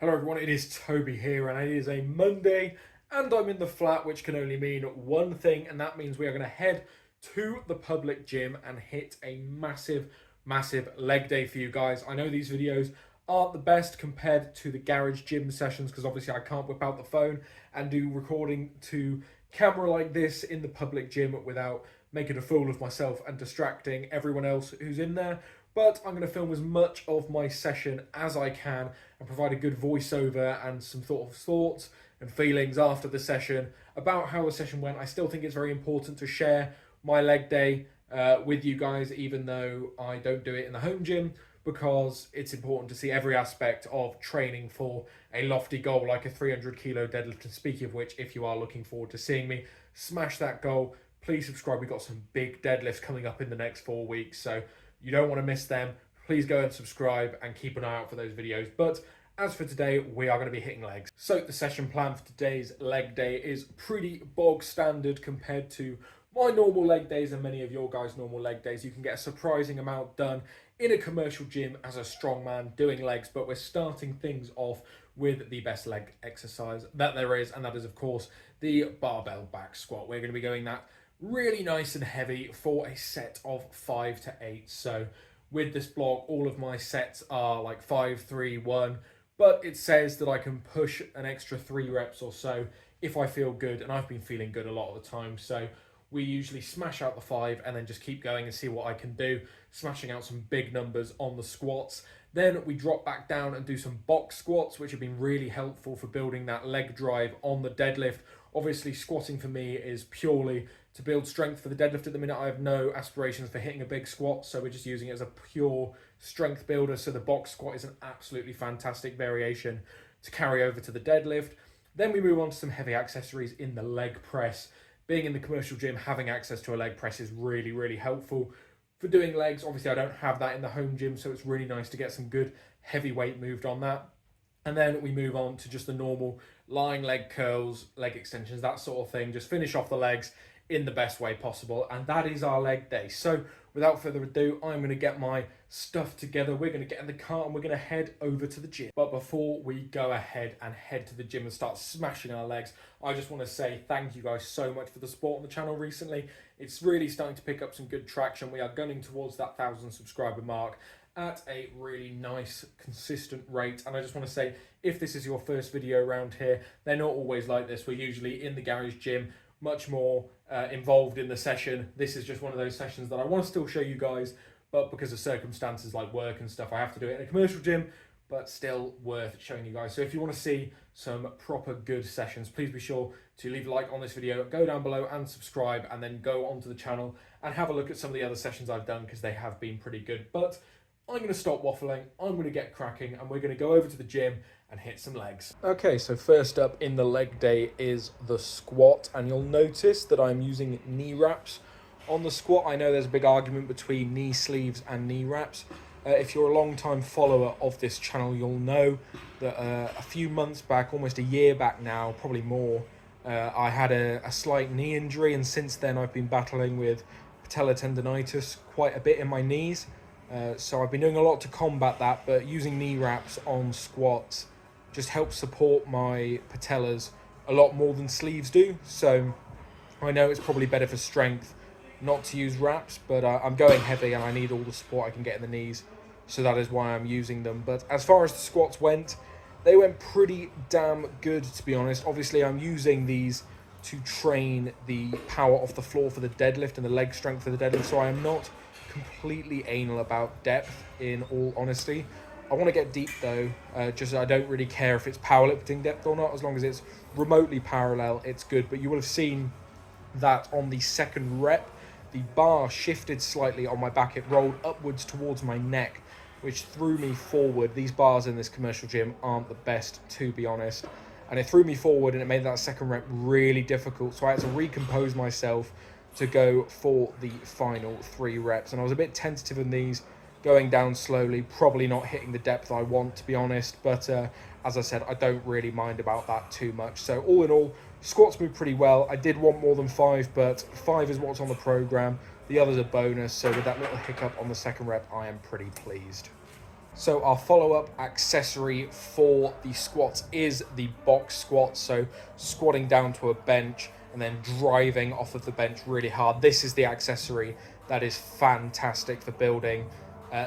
Hello everyone, it is Toby here and it is a Monday and I'm in the flat, which can only mean one thing, and that means we are going to head to the public gym and hit a massive leg day for you guys. I know these videos aren't the best compared to the garage gym sessions because obviously I can't whip out the phone and do recording to camera like this in the public gym without making a fool of myself and distracting everyone else who's in there. But I'm going to film as much of my session as I can and provide a good voiceover and some sort of thoughts and feelings after the session about how the session went. I still think it's very important to share my leg day with you guys, even though I don't do it in the home gym, because it's important to see every aspect of training for a lofty goal like a 300 kilo deadlift. And speaking of which, if you are looking forward to seeing me smash that goal, please subscribe. We've got some big deadlifts coming up in the next 4 weeks, so you don't want to miss them. Please go and subscribe and keep an eye out for those videos. But as for today, we are going to be hitting legs. So the session plan for today's leg day is pretty bog standard compared to my normal leg days and many of your guys' normal leg days. You can get a surprising amount done in a commercial gym as a strongman doing legs, but we're starting things off with the best leg exercise that there is, and that is of course the barbell back squat. We're going to be going that really nice and heavy for a set of 5 to 8. So with this block, all of my sets are like 5, 3, 1, but it says that I can push an extra 3 reps or so if I feel good, and I've been feeling good a lot of the time. So we usually smash out the 5 and then just keep going and see what I can do, smashing out some big numbers on the squats. Then we drop back down and do some box squats, which have been really helpful for building that leg drive on the deadlift. Obviously, squatting for me is purely to build strength for the deadlift. At the minute, I have no aspirations for hitting a big squat, so we're just using it as a pure strength builder. So the box squat is an absolutely fantastic variation to carry over to the deadlift. Then we move on to some heavy accessories in the leg press. Being in the commercial gym, having access to a leg press is really helpful for doing legs. Obviously, I don't have that in the home gym, so it's really nice to get some good heavy weight moved on that. And then we move on to just the normal lying leg curls, leg extensions, that sort of thing. Just finish off the legs in the best way possible. And that is our leg day. So without further ado, I'm going to get my stuff together. We're going to get in the car and we're going to head over to the gym. But before we go ahead and head to the gym and start smashing our legs, I just want to say thank you guys so much for the support on the channel recently. It's really starting to pick up some good traction. We are gunning towards that 1,000 subscriber mark at a really nice, consistent rate. And I just want to say, if this is your first video around here, they're not always like this. We're usually in the garage gym, much more involved in the session. This is just one of those sessions that I want to still show you guys, but because of circumstances like work and stuff, I have to do it in a commercial gym, but still worth showing you guys. So if you want to see some proper good sessions, please be sure to leave a like on this video, go down below and subscribe, and then go onto the channel and have a look at some of the other sessions I've done, because they have been pretty good. But I'm going to stop waffling, I'm going to get cracking, and we're going to go over to the gym and hit some legs. Okay, so first up in the leg day is the squat, and you'll notice that I'm using knee wraps on the squat. I know there's a big argument between knee sleeves and knee wraps. If you're a long-time follower of this channel, you'll know that a few months back, almost a year back now, probably more, I had a slight knee injury, and since then I've been battling with patellar tendonitis quite a bit in my knees. So I've been doing a lot to combat that, but using knee wraps on squats just helps support my patellas a lot more than sleeves do. So I know it's probably better for strength not to use wraps, but I'm going heavy and I need all the support I can get in the knees, so that is why I'm using them. But as far as the squats went, they went pretty damn good, to be honest. Obviously, I'm using these to train the power off the floor for the deadlift and the leg strength for the deadlift, so I am not completely anal about depth, in all honesty. I want to get deep though, just I don't really care if it's powerlifting depth or not. As long as it's remotely parallel, it's good. But you will have seen that on the second rep, the bar shifted slightly on my back. It rolled upwards towards my neck, which threw me forward. These bars in this commercial gym aren't the best, to be honest. And it threw me forward and it made that second rep really difficult. So I had to recompose myself to go for the final 3 reps. And I was a bit tentative in these, going down slowly, probably not hitting the depth I want, to be honest. But as I said, I don't really mind about that too much. So all in all, squats move pretty well. I did want more than 5, but 5 is what's on the program. The others are bonus. So with that little hiccup on the second rep, I am pretty pleased. So our follow-up accessory for the squats is the box squat. So squatting down to a bench and then driving off of the bench really hard. This is the accessory that is fantastic for building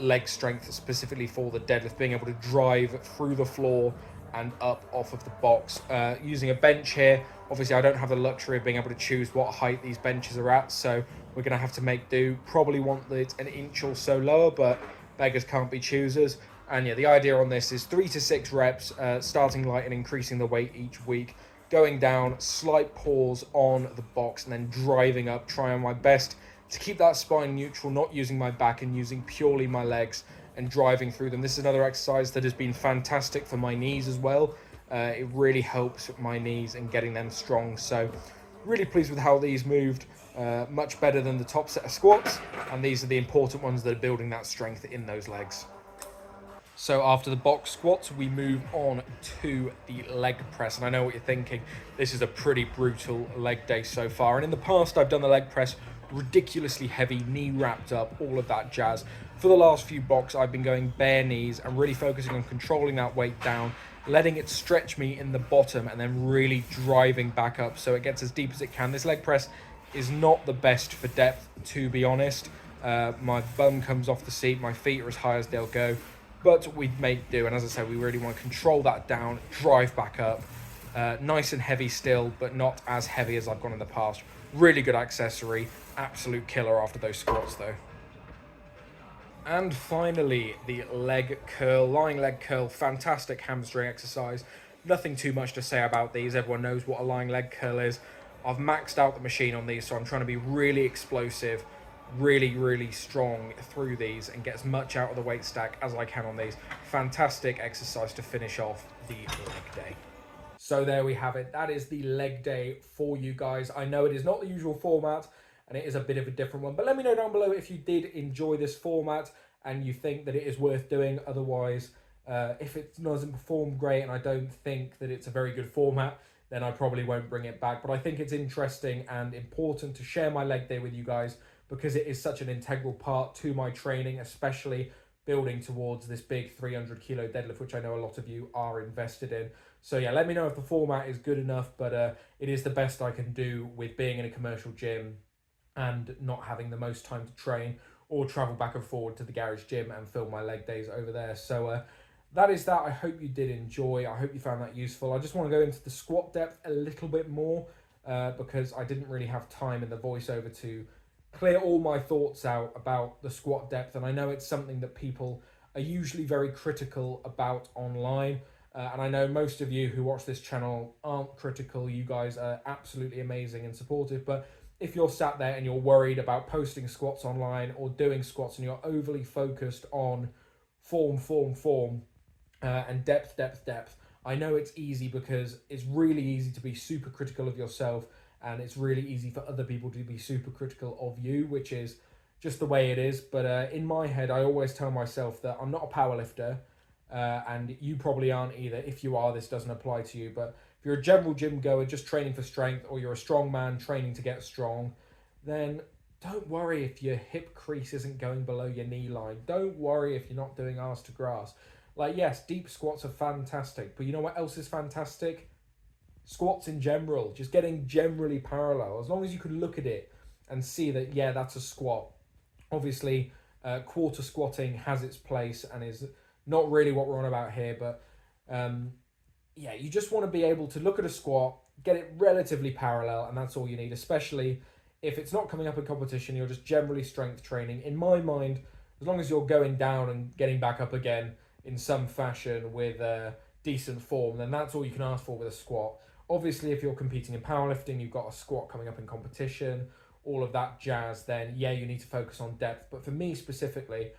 leg strength, specifically for the deadlift, being able to drive through the floor and up off of the box. Using a bench here, obviously I don't have the luxury of being able to choose what height these benches are at, so we're going to have to make do. Probably want it an inch or so lower, but beggars can't be choosers. And yeah, the idea on this is 3 to 6 reps, starting light and increasing the weight each week, going down, slight pause on the box, and then driving up, trying my best to keep that spine neutral, not using my back and using purely my legs and driving through them. This is another exercise that has been fantastic for my knees as well. It really helps my knees and getting them strong. So really pleased with how these moved. Much better than the top set of squats, and these are the important ones that are building that strength in those legs. So after the box squats, we move on to the leg press. And I know what you're thinking, this is a pretty brutal leg day so far. And in the past, I've done the leg press ridiculously heavy, knee wrapped up, all of that jazz. For the last few blocks, I've been going bare knees and really focusing on controlling that weight down, letting it stretch me in the bottom, and then really driving back up so it gets as deep as it can. This leg press is not the best for depth, to be honest. My bum comes off the seat, my feet are as high as they'll go, but we make do. And as I said, we really want to control that down, drive back up. Nice and heavy still, but not as heavy as I've gone in the past. Really good accessory, absolute killer after those squats though. And finally, the leg curl, lying leg curl, fantastic hamstring exercise. Nothing too much to say about these, everyone knows what a lying leg curl is. I've maxed out the machine on these, so I'm trying to be really explosive, really strong through these and get as much out of the weight stack as I can on these. Fantastic exercise to finish off the leg day. So there we have it. That is the leg day for you guys. I know it is not the usual format and it is a bit of a different one, but let me know down below if you did enjoy this format and you think that it is worth doing. Otherwise, if it doesn't perform great and I don't think that it's a very good format, then I probably won't bring it back. But I think it's interesting and important to share my leg day with you guys because it is such an integral part to my training, especially building towards this big 300 kilo deadlift, which I know a lot of you are invested in. So yeah, let me know if the format is good enough, but it is the best I can do with being in a commercial gym and not having the most time to train or travel back and forward to the garage gym and film my leg days over there. So that is that. I hope you did enjoy. I hope you found that useful. I just want to go into the squat depth a little bit more because I didn't really have time in the voiceover to clear all my thoughts out about the squat depth. And I know it's something that people are usually very critical about online. And I know most of you who watch this channel aren't critical. You guys are absolutely amazing and supportive. But if you're sat there and you're worried about posting squats online or doing squats and you're overly focused on form, and depth, I know it's easy because it's really easy to be super critical of yourself and it's really easy for other people to be super critical of you, which is just the way it is. But in my head, I always tell myself that I'm not a powerlifter, and you probably aren't either. If you are, this doesn't apply to you. But if you're a general gym goer just training for strength, or you're a strong man training to get strong, then don't worry if your hip crease isn't going below your knee line. Don't worry if you're not doing arse to grass. Like, yes, deep squats are fantastic, but you know what else is fantastic? Squats in general, just getting generally parallel. As long as you can look at it and see that, yeah, that's a squat. Obviously, quarter squatting has its place and is not really what we're on about here, but yeah, you just want to be able to look at a squat, get it relatively parallel, and that's all you need, especially if it's not coming up in competition, you're just generally strength training. In my mind, as long as you're going down and getting back up again in some fashion with decent form, then that's all you can ask for with a squat. Obviously, if you're competing in powerlifting, you've got a squat coming up in competition, all of that jazz, then yeah, you need to focus on depth. But for me specifically,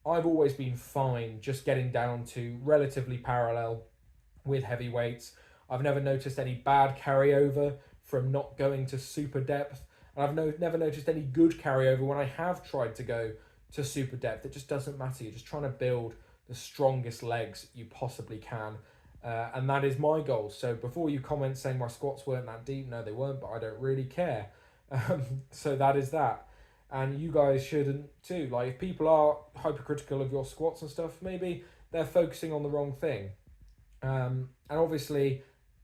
I've always been fine just getting down to relatively parallel with heavy weights. I've never noticed any bad carryover from not going to super depth. And I've never noticed any good carryover when I have tried to go to super depth. It just doesn't matter. You're just trying to build the strongest legs you possibly can. And that is my goal. So before you comment saying my squats weren't that deep, no, they weren't, but I don't really care. So that is that. And you guys shouldn't too. Like, if people are hypercritical of your squats and stuff, maybe they're focusing on the wrong thing. And obviously,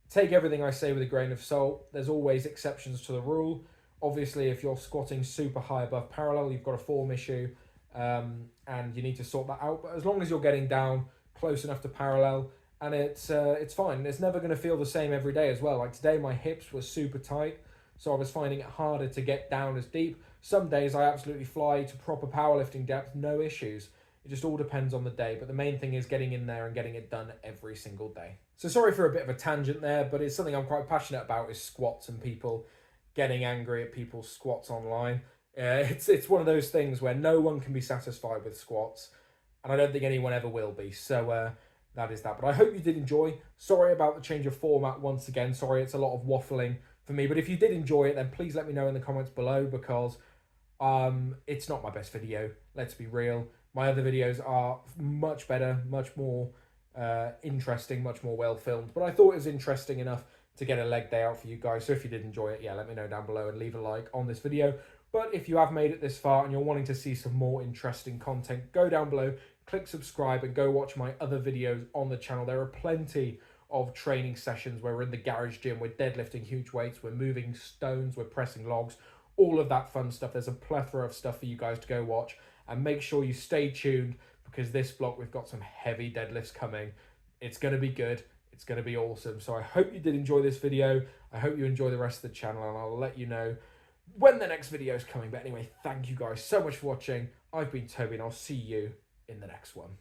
take everything I say with a grain of salt. There's always exceptions to the rule. Obviously, if you're squatting super high above parallel, you've got a form issue, and you need to sort that out. But as long as you're getting down close enough to parallel, and it's fine. It's never going to feel the same every day as well. Like today, my hips were super tight, so I was finding it harder to get down as deep. Some days I absolutely fly to proper powerlifting depth, no issues. It just all depends on the day, but the main thing is getting in there and getting it done every single day. So sorry for a bit of a tangent there, but it's something I'm quite passionate about, is squats and people getting angry at people's squats online. It's one of those things where no one can be satisfied with squats, and I don't think anyone ever will be. So that is that. But I hope you did enjoy. Sorry about the change of format once again. Sorry, it's a lot of waffling for me. But if you did enjoy it, then please let me know in the comments below, because it's not my best video. Let's be real. My other videos are much better, much more interesting, much more well filmed. But I thought it was interesting enough to get a leg day out for you guys. So if you did enjoy it, yeah, let me know down below and leave a like on this video. But if you have made it this far and you're wanting to see some more interesting content, go down below, click subscribe, and go watch my other videos on the channel. There are plenty of training sessions where we're in the garage gym, we're deadlifting huge weights, we're moving stones, we're pressing logs, all of that fun stuff. There's a plethora of stuff for you guys to go watch, and make sure you stay tuned, because this block we've got some heavy deadlifts coming. It's going to be good. It's going to be awesome. So I hope you did enjoy this video. I hope you enjoy the rest of the channel, and I'll let you know when the next video is coming. But anyway, thank you guys so much for watching. I've been Toby, and I'll see you in the next one.